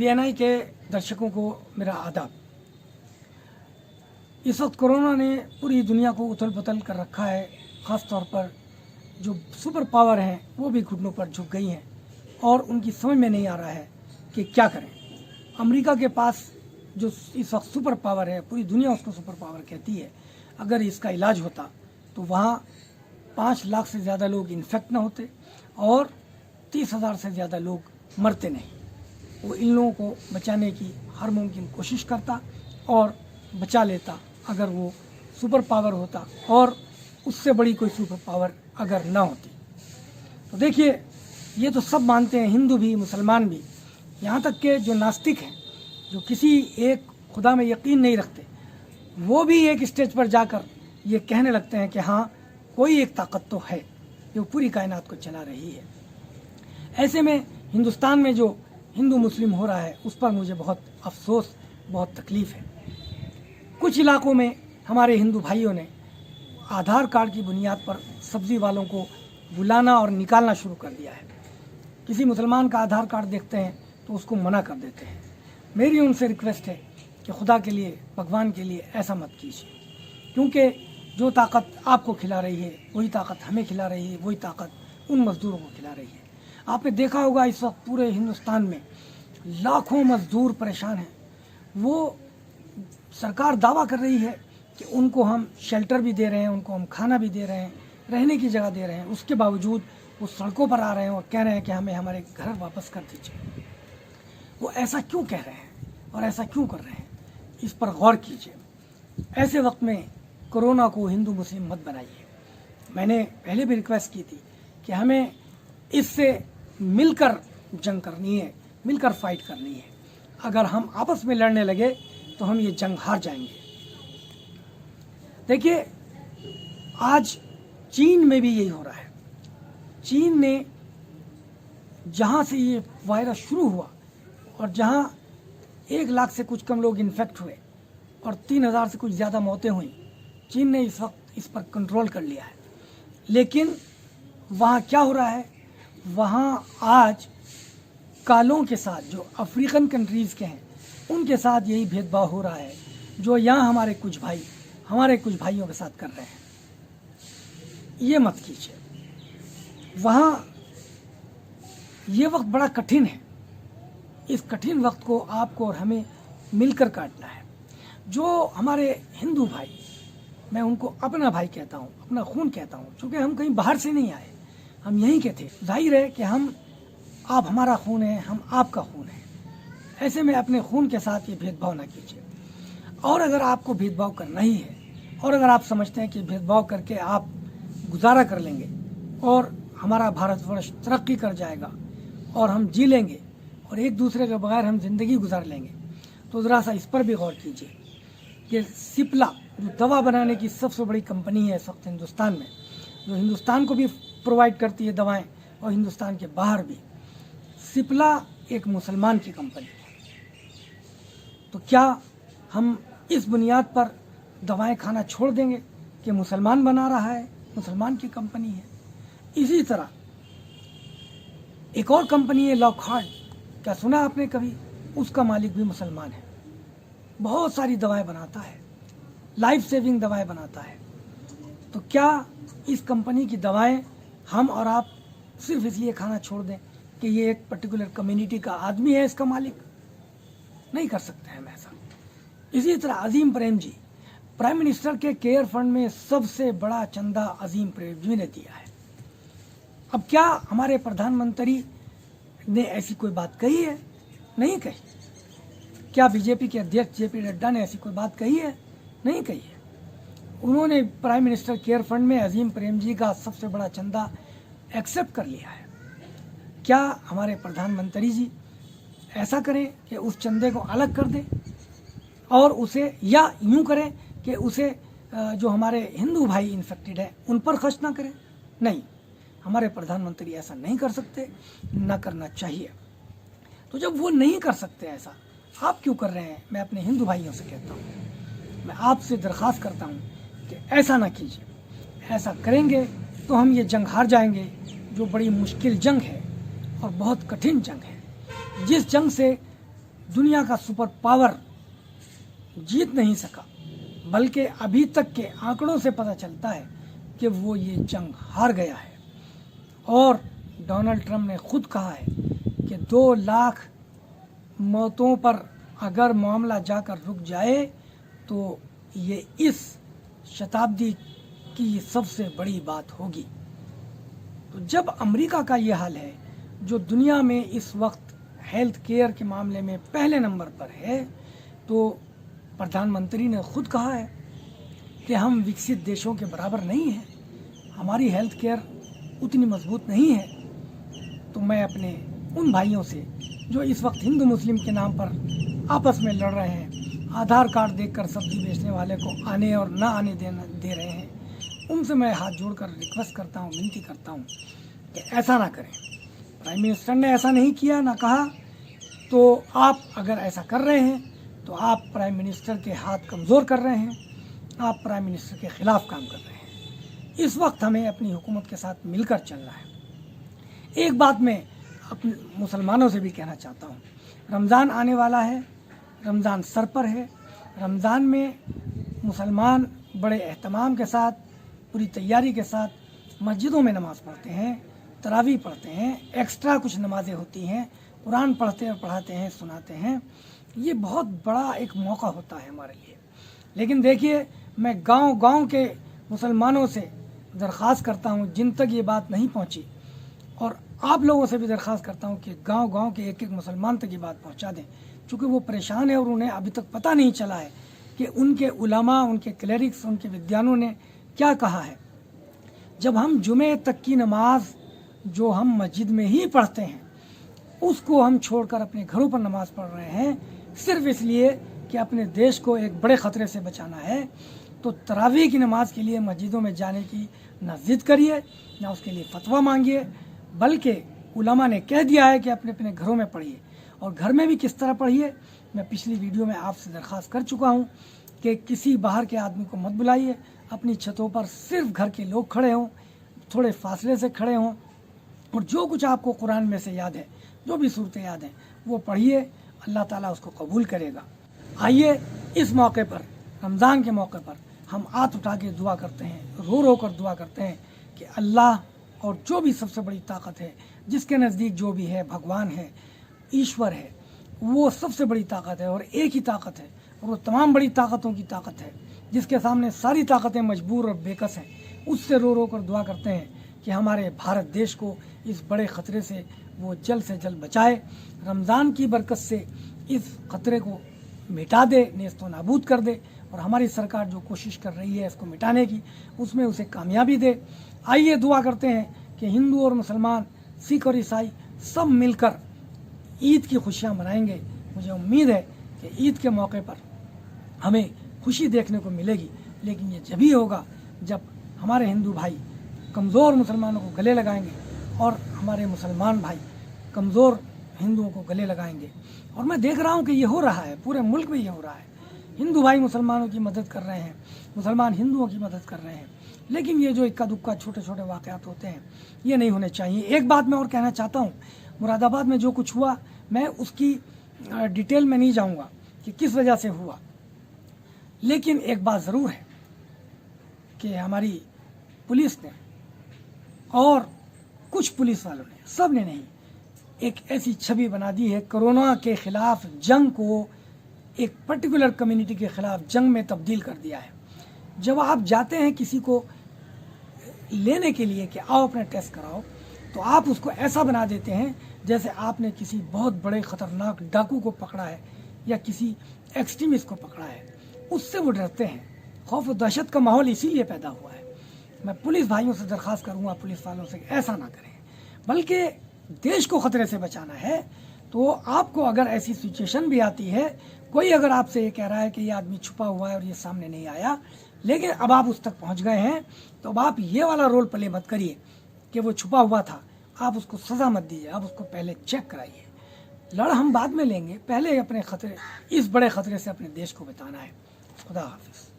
PNI के दर्शकों को मेरा आदाब। इस वक्त कोरोना ने पूरी दुनिया को उथल पुथल कर रखा है। ख़ास तौर पर जो सुपर पावर हैं वो भी घुटनों पर झुक गई हैं और उनकी समझ में नहीं आ रहा है कि क्या करें। अमेरिका के पास जो इस वक्त सुपर पावर है, पूरी दुनिया उसको सुपर पावर कहती है, अगर इसका इलाज होता तो वहाँ 5 लाख से ज़्यादा लोग इन्फेक्ट ना होते और 30,000 से ज़्यादा लोग मरते नहीं। वो इन लोगों को बचाने की हर मुमकिन कोशिश करता और बचा लेता अगर वो सुपर पावर होता और उससे बड़ी कोई सुपर पावर अगर ना होती। तो देखिए, ये तो सब मानते हैं, हिंदू भी मुसलमान भी, यहाँ तक के जो नास्तिक हैं, जो किसी एक खुदा में यकीन नहीं रखते, वो भी एक स्टेज पर जाकर ये कहने लगते हैं कि हाँ, कोई एक ताकत तो है जो पूरी कायनात को चला रही है। ऐसे में हिंदुस्तान में जो हिंदू मुस्लिम हो रहा है उस पर मुझे बहुत अफसोस, बहुत तकलीफ़ है। कुछ इलाकों में हमारे हिंदू भाइयों ने आधार कार्ड की बुनियाद पर सब्ज़ी वालों को बुलाना और निकालना शुरू कर दिया है। किसी मुसलमान का आधार कार्ड देखते हैं तो उसको मना कर देते हैं। मेरी उनसे रिक्वेस्ट है कि खुदा के लिए, भगवान के लिए ऐसा मत कीजिए, क्योंकि जो ताकत आपको खिला रही है वही ताकत हमें खिला रही है, वही ताकत उन मज़दूरों को खिला रही है। आपने देखा होगा इस वक्त पूरे हिंदुस्तान में लाखों मज़दूर परेशान हैं। वो सरकार दावा कर रही है कि उनको हम शेल्टर भी दे रहे हैं, उनको हम खाना भी दे रहे हैं, रहने की जगह दे रहे हैं, उसके बावजूद वो सड़कों पर आ रहे हैं और कह रहे हैं कि हमें हमारे घर वापस कर दीजिए। वो ऐसा क्यों कह रहे हैं और ऐसा क्यों कर रहे हैं, इस पर गौर कीजिए। ऐसे वक्त में कोरोना को हिंदू मुस्लिम मत बनाइए। मैंने पहले भी रिक्वेस्ट की थी कि हमें इससे मिलकर जंग करनी है, मिलकर फाइट करनी है। अगर हम आपस में लड़ने लगे तो हम ये जंग हार जाएंगे। देखिए, आज चीन में भी यही हो रहा है। चीन ने जहाँ से ये वायरस शुरू हुआ और जहाँ 1 लाख से कुछ कम लोग इन्फेक्ट हुए और 3,000 से कुछ ज़्यादा मौतें हुई, चीन ने इस वक्त इस पर कंट्रोल कर लिया है। लेकिन वहाँ क्या हो रहा है, वहाँ आज कालों के साथ, जो अफ्रीकन कंट्रीज़ के हैं, उनके साथ यही भेदभाव हो रहा है जो यहाँ हमारे कुछ भाइयों के साथ कर रहे हैं। ये मत कीजिए। वहाँ ये वक्त बड़ा कठिन है। इस कठिन वक्त को आपको और हमें मिलकर काटना है। जो हमारे हिंदू भाई, मैं उनको अपना भाई कहता हूँ, अपना खून कहता हूँ, क्योंकि हम कहीं बाहर से नहीं आए, हम यहीं के थे। जाहिर है कि आप हमारा खून है, हम आपका खून है। ऐसे में अपने खून के साथ ये भेदभाव ना कीजिए। और अगर आपको भेदभाव करना ही है और अगर आप समझते हैं कि भेदभाव करके आप गुजारा कर लेंगे और हमारा भारतवर्ष तरक्की कर जाएगा और हम जी लेंगे और एक दूसरे के बगैर हम ज़िंदगी गुजार लेंगे, तो ज़रा सा इस पर भी गौर कीजिए कि सिप्ला, जो दवा बनाने की सबसे बड़ी कंपनी है इस वक्त हिंदुस्तान में, जो हिंदुस्तान को भी प्रोवाइड करती है दवाएं और हिंदुस्तान के बाहर भी, सिप्ला एक मुसलमान की कंपनी है। तो क्या हम इस बुनियाद पर दवाएं खाना छोड़ देंगे कि मुसलमान बना रहा है, मुसलमान की कंपनी है? इसी तरह एक और कंपनी है लॉकहार्ट, क्या सुना आपने कभी? उसका मालिक भी मुसलमान है। बहुत सारी दवाएं बनाता है, लाइफ सेविंग दवाएं बनाता है। तो क्या इस कंपनी की दवाएं हम और आप सिर्फ इसलिए खाना छोड़ दें कि ये एक पर्टिकुलर कम्युनिटी का आदमी है इसका मालिक? नहीं कर सकते हैं हम ऐसा। इसी तरह अजीम प्रेम जी, प्राइम मिनिस्टर के केयर फंड में सबसे बड़ा चंदा अजीम प्रेम जी ने दिया है। अब क्या हमारे प्रधानमंत्री ने ऐसी कोई बात कही है? नहीं कही। क्या बीजेपी के अध्यक्ष जेपी नड्डा ने ऐसी कोई बात कही है? नहीं कही है। उन्होंने प्राइम मिनिस्टर केयर फंड में अजीम प्रेम जी का सबसे बड़ा चंदा एक्सेप्ट कर लिया है। क्या हमारे प्रधानमंत्री जी ऐसा करें कि उस चंदे को अलग कर दें और उसे, या यूं करें कि उसे जो हमारे हिंदू भाई इन्फेक्टेड हैं उन पर खर्च ना करें? नहीं, हमारे प्रधानमंत्री ऐसा नहीं कर सकते, ना करना चाहिए। तो जब वो नहीं कर सकते ऐसा, आप क्यों कर रहे हैं? मैं अपने हिंदू भाइयों से कहता हूँ, मैं आपसे दरख्वास्त करता हूँ कि ऐसा ना कीजिए। ऐसा करेंगे तो हम ये जंग हार जाएंगे, जो बड़ी मुश्किल जंग है और बहुत कठिन जंग है, जिस जंग से दुनिया का सुपर पावर जीत नहीं सका, बल्कि अभी तक के आंकड़ों से पता चलता है कि वो ये जंग हार गया है। और डोनाल्ड ट्रंप ने खुद कहा है कि 2 लाख मौतों पर अगर मामला जाकर रुक जाए तो ये इस शताब्दी की सबसे बड़ी बात होगी। तो जब अमेरिका का ये हाल है, जो दुनिया में इस वक्त हेल्थ केयर के मामले में पहले नंबर पर है, तो प्रधानमंत्री ने खुद कहा है कि हम विकसित देशों के बराबर नहीं हैं, हमारी हेल्थ केयर उतनी मजबूत नहीं है। तो मैं अपने उन भाइयों से जो इस वक्त हिंदू मुस्लिम के नाम पर आपस में लड़ रहे हैं, आधार कार्ड देखकर सब्जी बेचने वाले को आने और ना आने दे रहे हैं, उनसे मैं हाथ जोड़कर रिक्वेस्ट करता हूँ, विनती करता हूँ कि ऐसा ना करें। प्राइम मिनिस्टर ने ऐसा नहीं किया, ना कहा, तो आप अगर ऐसा कर रहे हैं तो आप प्राइम मिनिस्टर के हाथ कमज़ोर कर रहे हैं, आप प्राइम मिनिस्टर के ख़िलाफ़ काम कर रहे हैं। इस वक्त हमें अपनी हुकूमत के साथ मिलकर चलना है। एक बात मैं अपने मुसलमानों से भी कहना चाहता हूँ, रमज़ान आने वाला है, रमज़ान सर पर है। रमज़ान में मुसलमान बड़े एहतमाम के साथ, पूरी तैयारी के साथ मस्जिदों में नमाज़ पढ़ते हैं, तरावी पढ़ते हैं, एक्स्ट्रा कुछ नमाज़ें होती हैं, कुरान पढ़ते और पढ़ाते हैं, सुनाते हैं। ये बहुत बड़ा एक मौका होता है हमारे लिए। लेकिन देखिए, मैं गांव-गांव के मुसलमानों से दरख्वास्त करता हूं, जिन तक ये बात नहीं पहुंची, और आप लोगों से भी दरख्वास्त करता हूं कि गांव-गांव के एक-एक मुसलमान तक ये बात पहुंचा दें, क्योंकि वो परेशान है और उन्हें अभी तक पता नहीं चला है कि उनके उलमा, उनके क्लेरिक्स, उनके विद्वानों ने क्या कहा है। जब हम जुमे तक की नमाज जो हम मस्जिद में ही पढ़ते हैं, उसको हम छोड़कर अपने घरों पर नमाज पढ़ रहे हैं, सिर्फ इसलिए कि अपने देश को एक बड़े ख़तरे से बचाना है, तो तरावी की नमाज के लिए मस्जिदों में जाने की ना ज़िद करिए, ना उसके लिए फतवा मांगिए, बल्कि उलमा ने कह दिया है कि अपने अपने घरों में पढ़िए। और घर में भी किस तरह पढ़िए, मैं पिछली वीडियो में आपसे दरख्वास्त कर चुका हूँ कि किसी बाहर के आदमी को मत बुलाइए, अपनी छतों पर सिर्फ घर के लोग खड़े हों, थोड़े फासले से खड़े हों, और जो कुछ आपको कुरान में से याद है, जो भी सूरतें याद हैं, वो पढ़िए, अल्लाह ताला उसको कबूल करेगा। आइए इस मौके पर, रमज़ान के मौके पर, हम हाथ उठा के दुआ करते हैं, रो रो कर दुआ करते हैं कि अल्लाह और जो भी सबसे बड़ी ताकत है, जिसके नज़दीक जो भी है, भगवान है, ईश्वर है, वो सबसे बड़ी ताकत है और एक ही ताकत है, और वो तमाम बड़ी ताकतों की ताकत है, जिसके सामने सारी ताकतें मजबूर और बेकस हैं। उससे रो रो कर दुआ करते हैं कि हमारे भारत देश को इस बड़े ख़तरे से वो जल्द से जल्द बचाए, रमज़ान की बरकत से इस ख़तरे को मिटा दे, नेस्तो नाबूद कर दे, और हमारी सरकार जो कोशिश कर रही है इसको मिटाने की, उसमें उसे कामयाबी दे। आइए दुआ करते हैं कि हिंदू और मुसलमान, सिख और ईसाई सब मिलकर ईद की खुशियाँ मनाएंगे। मुझे उम्मीद है कि ईद के मौके पर हमें खुशी देखने को मिलेगी, लेकिन ये जब ही होगा जब हमारे हिंदू भाई कमज़ोर मुसलमानों को गले लगाएंगे और हमारे मुसलमान भाई कमज़ोर हिंदुओं को गले लगाएंगे। और मैं देख रहा हूँ कि ये हो रहा है, पूरे मुल्क में ये हो रहा है। हिंदू भाई मुसलमानों की मदद कर रहे हैं, मुसलमान हिंदुओं की मदद कर रहे हैं, लेकिन ये जो इक्का दुक्का छोटे छोटे वाक़यात होते हैं, ये नहीं होने चाहिए। एक बात मैं और कहना चाहता हूँ, मुरादाबाद में जो कुछ हुआ, मैं उसकी डिटेल में नहीं जाऊँगा कि किस वजह से हुआ, लेकिन एक बात ज़रूर है कि हमारी पुलिस ने और कुछ पुलिस वालों ने, सब ने नहीं, एक ऐसी छवि बना दी है, कोरोना के ख़िलाफ़ जंग को एक पर्टिकुलर कम्युनिटी के ख़िलाफ़ जंग में तब्दील कर दिया है। जब आप जाते हैं किसी को लेने के लिए कि आओ अपना टेस्ट कराओ, तो आप उसको ऐसा बना देते हैं जैसे आपने किसी बहुत बड़े ख़तरनाक डाकू को पकड़ा है या किसी एक्सट्रीमिस्ट को पकड़ा है। उससे वो डरते हैं। खौफ और दहशत का माहौल इसीलिए पैदा हुआ है। मैं पुलिस भाइयों से दरख्वास्त करूँगा, पुलिस वालों से, ऐसा ना करें, बल्कि देश को ख़तरे से बचाना है। तो आपको अगर ऐसी सिचुएशन भी आती है, कोई अगर आपसे ये कह रहा है कि ये आदमी छुपा हुआ है और ये सामने नहीं आया, लेकिन अब आप उस तक पहुंच गए हैं, तो अब आप ये वाला रोल प्ले मत करिए कि वो छुपा हुआ था। आप उसको सज़ा मत दीजिए, आप उसको पहले चेक कराइए। लड़ हम बाद में लेंगे, पहले अपने ख़तरे, इस बड़े ख़तरे से अपने देश को बचाना है। खुदा हाफिज़।